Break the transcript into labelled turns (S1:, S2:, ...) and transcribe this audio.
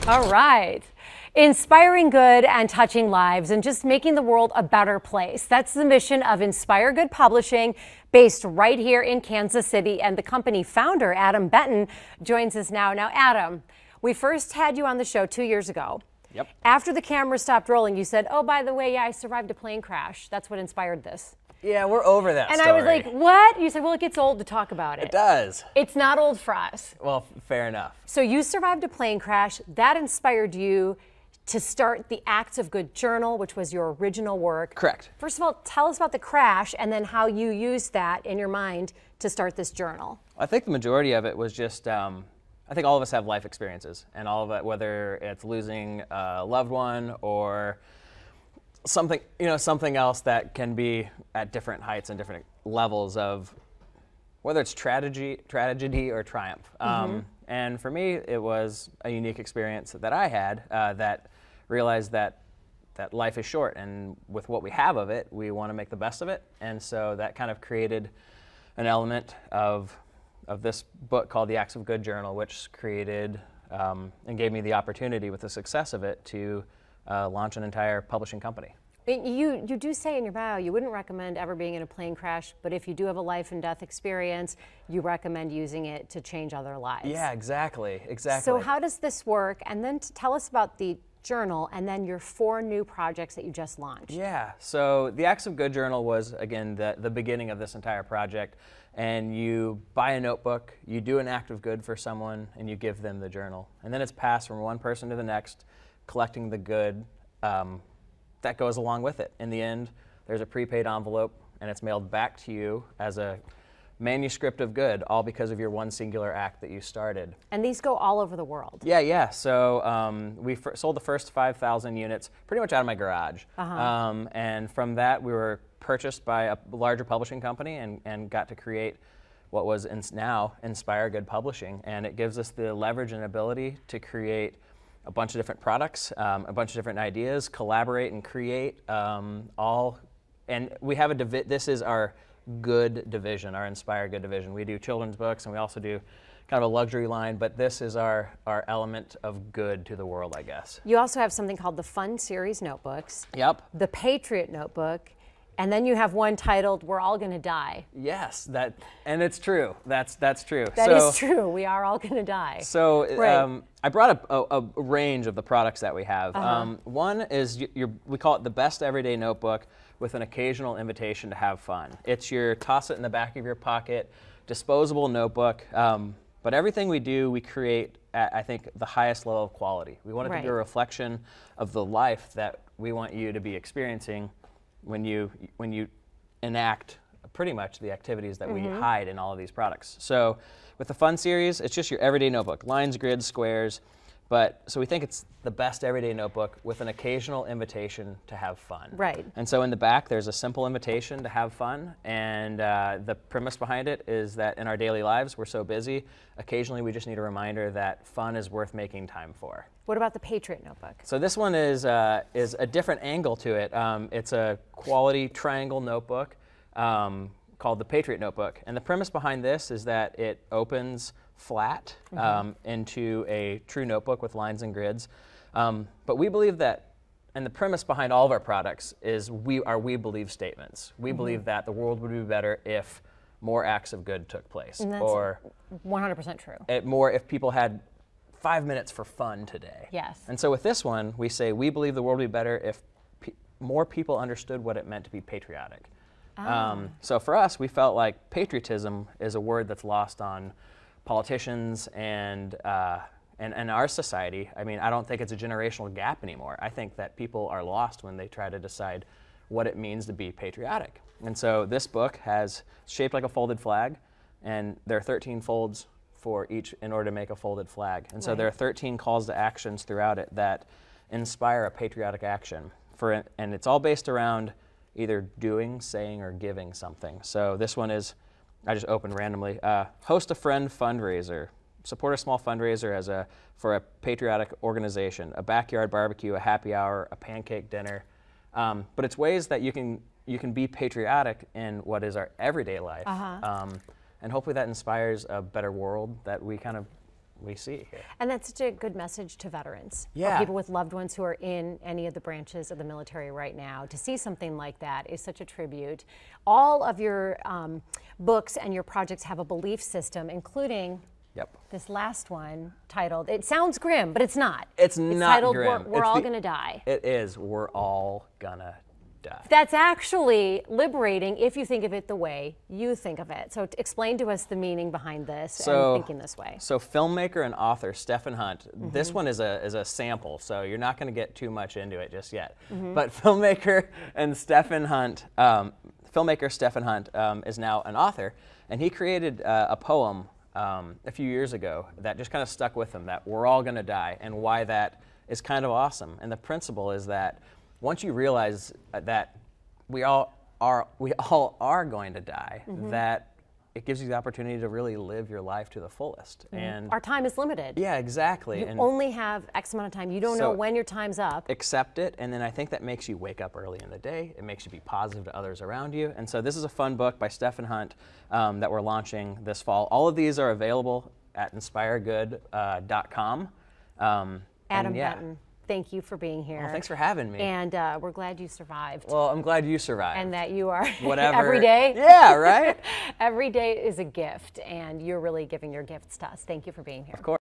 S1: All right. Inspiring good and touching lives and just making the world a better place. That's the mission of Inspire Good Publishing, based right here in Kansas City. And the company founder, Adam Benton, joins us now. Now, Adam, we first had you on the show 2 years ago.
S2: Yep.
S1: After the camera stopped rolling, you said, oh, by the way, yeah, I survived a plane crash. That's what inspired this.
S2: Yeah, we're over that
S1: and
S2: story.
S1: I was like, what? You said, well, it gets old to talk about it.
S2: It does.
S1: It's not old for us.
S2: Well, fair enough.
S1: So you survived a plane crash. That inspired you to start the Acts of Good Journal, which was your original work.
S2: Correct.
S1: First of all, tell us about the crash and then how you used that in your mind to start this journal.
S2: I think the majority of it was just, I think all of us have life experiences, and all of it, whether it's losing a loved one or something, something else that can be at different heights and different levels of whether it's tragedy or triumph. And for me, it was a unique experience that I had that realized that life is short, and with what we have of it, we want to make the best of it. And so that kind of created an element of this book called The Acts of Good Journal, which created and gave me the opportunity, with the success of it, to launch an entire publishing company.
S1: You do say in your bio you wouldn't recommend ever being in a plane crash, but if you do have a life and death experience, you recommend using it to change other lives.
S2: Yeah, exactly.
S1: So how does this work? And then tell us about the journal and then your 4 new projects that you just launched.
S2: Yeah, so the Acts of Good Journal was, again, the beginning of this entire project. And you buy a notebook, you do an act of good for someone, and you give them the journal. And then it's passed from one person to the next, collecting the good that goes along with it. In the end, there's a prepaid envelope, and it's mailed back to you as a manuscript of good, all because of your one singular act that you started.
S1: And these go all over the world.
S2: Yeah. So we sold the first 5,000 units pretty much out of my garage. And from that, we were purchased by a larger publishing company and got to create what was now Inspire Good Publishing. And it gives us the leverage and ability to create a bunch of different products, a bunch of different ideas, collaborate and create all. And we have this is our good division, our Inspire Good division. We do children's books, and we also do kind of a luxury line, but this is our element of good to the world, I guess.
S1: You also have something called the Fun Series Notebooks.
S2: Yep.
S1: The Patriot Notebook. And then you have one titled, We're All Gonna Die.
S2: Yes, and it's true. That's true.
S1: That is true. We are all gonna die.
S2: So
S1: right.
S2: I brought up a range of the products that we have. One is, we call it the Best Everyday Notebook with an occasional invitation to have fun. It's your toss it in the back of your pocket, disposable notebook. But everything we do, we create at, I think, the highest level of quality. We want it to be a reflection of the life that we want you to be experiencing when you enact pretty much the activities that we hide in all of these products. So with the Fun Series, it's just your everyday notebook, lines, grids, squares. So we think it's the best everyday notebook with an occasional invitation to have fun.
S1: Right.
S2: And so in the back, there's a simple invitation to have fun. And the premise behind it is that in our daily lives, we're so busy, occasionally we just need a reminder that fun is worth making time for.
S1: What about the Patriot Notebook? So
S2: this one is a different angle to it. It's a quality triangle notebook called the Patriot Notebook. And the premise behind this is that it opens flat into a true notebook with lines and grids. But we believe that, and the premise behind all of our products is we believe statements. We believe that the world would be better if more acts of good took place.
S1: And that's
S2: or
S1: 100% true.
S2: If people had 5 minutes for fun today.
S1: Yes.
S2: And so with this one, we say we believe the world would be better if more people understood what it meant to be patriotic. So for us, we felt like patriotism is a word that's lost on politicians and our society. I mean, I don't think it's a generational gap anymore. I think that people are lost when they try to decide what it means to be patriotic. And so this book has shaped like a folded flag, and there are 13 folds for each in order to make a folded flag. And so there are 13 calls to actions throughout it that inspire a patriotic action. And it's all based around either doing, saying, or giving something. So this one is, I just opened randomly, host a friend fundraiser, support a small fundraiser for a patriotic organization, a backyard barbecue, a happy hour, a pancake dinner. But it's ways that you can be patriotic in what is our everyday life. And hopefully that inspires a better world that we kind of we see it here.
S1: And that's such a good message to veterans,
S2: Yeah.
S1: or people with loved ones who are in any of the branches of the military right now. To see something like that is such a tribute. All of your books and your projects have a belief system, including this last one titled, it sounds grim, but it's not.
S2: It's not
S1: titled,
S2: grim.
S1: We're all gonna die.
S2: It is. We're all gonna die.
S1: That's actually liberating if you think of it the way you think of it. So explain to us the meaning behind this and thinking this way.
S2: So filmmaker and author Stephen Hunt, this one is a sample, so you're not gonna get too much into it just yet. But filmmaker Stephen Hunt is now an author, and he created a poem a few years ago that just kind of stuck with him, that we're all gonna die, and why that is kind of awesome. And the principle is that once you realize that we all are going to die, that it gives you the opportunity to really live your life to the fullest. And
S1: our time is limited.
S2: yeah, exactly.
S1: You only have X amount of time. You don't know when your time's up.
S2: Accept it, and then I think that makes you wake up early in the day. It makes you be positive to others around you. And so this is a fun book by Stephen Hunt that we're launching this fall. All of these are available at nbsp.com.
S1: Adam Benton, thank you for being here.
S2: Well, thanks for having me.
S1: And we're glad you survived.
S2: Well, I'm glad you survived.
S1: And that you are
S2: whatever.
S1: every day.
S2: Yeah, right?
S1: Every day is a gift, and you're really giving your gifts to us. Thank you for being here.
S2: Of course.